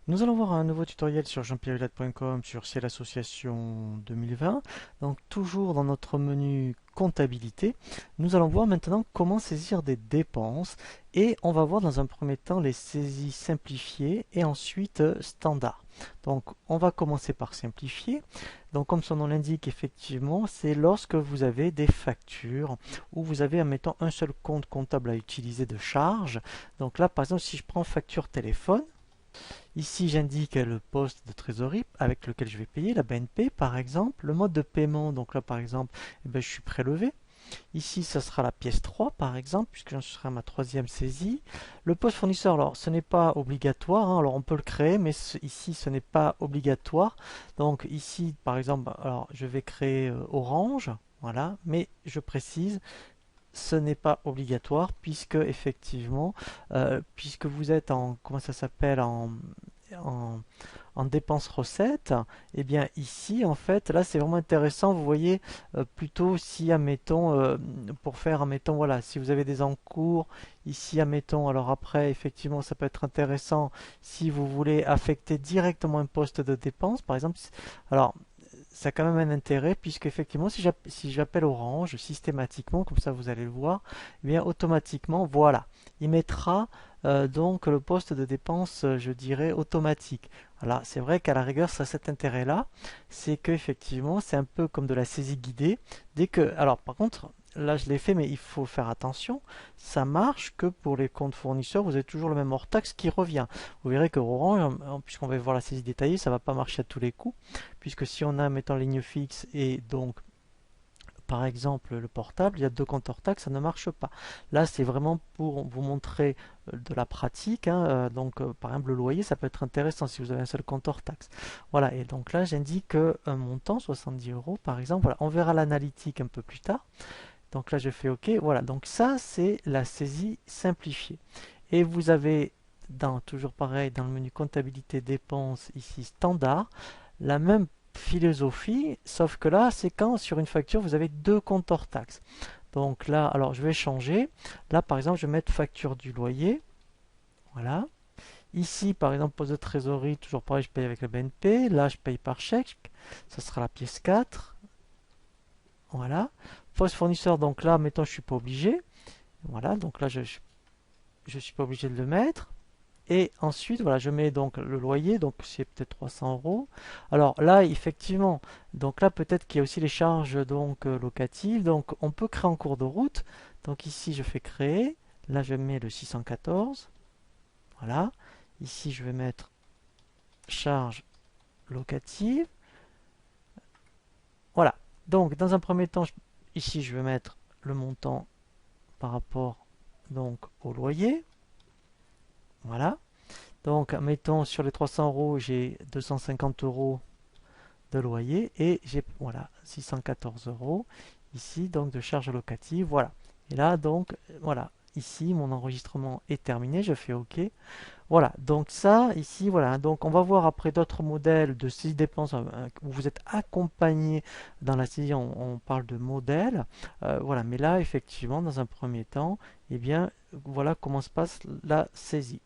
Nous allons voir un nouveau tutoriel sur jeanpierrevillade.com sur Ciel Association 2020. Donc toujours dans notre menu comptabilité, nous allons voir maintenant comment saisir des dépenses et on va voir dans un premier temps les saisies simplifiées et ensuite standard. Donc on va commencer par simplifier. Donc comme son nom l'indique, effectivement, c'est lorsque vous avez des factures où vous avez, admettons, un seul compte comptable à utiliser de charge. Donc là, par exemple, si je prends facture téléphone, ici, j'indique le poste de trésorerie avec lequel je vais payer, la BNP par exemple. Le mode de paiement, donc là par exemple, eh ben, je suis prélevé. Ici, ça sera la pièce 3 par exemple, puisque ce sera ma troisième saisie. Le poste fournisseur, alors ce n'est pas obligatoire, hein, alors on peut le créer, mais ici ce n'est pas obligatoire. Donc ici, par exemple, alors je vais créer Orange, voilà, mais je précise, ce n'est pas obligatoire puisque effectivement, puisque vous êtes en, comment ça s'appelle, en, en dépenses recettes, et bien ici en fait là c'est vraiment intéressant. Vous voyez, plutôt si admettons, pour faire admettons, voilà, si vous avez des encours ici admettons, alors après effectivement ça peut être intéressant si vous voulez affecter directement un poste de dépense par exemple. Alors ça a quand même un intérêt puisque effectivement si j'appelle Orange systématiquement, comme ça vous allez le voir, eh bien automatiquement voilà, il mettra donc le poste de dépense, je dirais automatique. Alors c'est vrai qu'à la rigueur ça a cet intérêt là, c'est que effectivement c'est un peu comme de la saisie guidée. Dès que, alors par contre là je l'ai fait mais il faut faire attention, ça marche que pour les comptes fournisseurs, vous avez toujours le même hors taxe qui revient. Vous verrez que Orange, puisqu'on va voir la saisie détaillée, ça va pas marcher à tous les coups puisque si on a, mettons, ligne fixe et donc, par exemple, le portable, il y a deux comptes hors taxe, ça ne marche pas. Là, c'est vraiment pour vous montrer de la pratique, hein, donc, par exemple, le loyer, ça peut être intéressant si vous avez un seul compte hors taxe. Voilà, et donc là, j'indique un montant, 70 euros, par exemple. Voilà, on verra l'analytique un peu plus tard. Donc là, je fais OK. Voilà, donc ça, c'est la saisie simplifiée. Et vous avez, toujours pareil, dans le menu comptabilité dépenses, ici standard, la même philosophie, sauf que là, c'est quand sur une facture, vous avez deux comptes hors taxe. Donc là, alors je vais changer. Là, par exemple, je vais mettre facture du loyer. Voilà. Ici, par exemple, poste de trésorerie, toujours pareil, je paye avec la BNP. Là, je paye par chèque. Ça sera la pièce 4. Voilà. Poste fournisseur, donc là, mettons, je suis pas obligé. Voilà, donc là, je suis pas obligé de le mettre. Et ensuite, voilà, je mets donc le loyer, donc c'est peut-être 300 euros. Alors là, effectivement, donc là peut-être qu'il y a aussi les charges donc locatives. Donc on peut créer en cours de route. Donc ici, je fais créer. Là, je mets le 614. Voilà. Ici, je vais mettre charges locatives. Voilà. Donc dans un premier temps, ici, je vais mettre le montant par rapport donc au loyer. Voilà. Donc, mettons sur les 300 euros, j'ai 250 euros de loyer et j'ai, voilà, 614 euros ici, donc de charges locatives. Voilà. Et là, donc, voilà. Ici, mon enregistrement est terminé. Je fais OK. Voilà. Donc, ça, ici, voilà. Donc, on va voir après d'autres modèles de saisie dépenses où vous êtes accompagné dans la saisie. On parle de modèles. Voilà. Mais là, effectivement, dans un premier temps, eh bien, voilà comment se passe la saisie.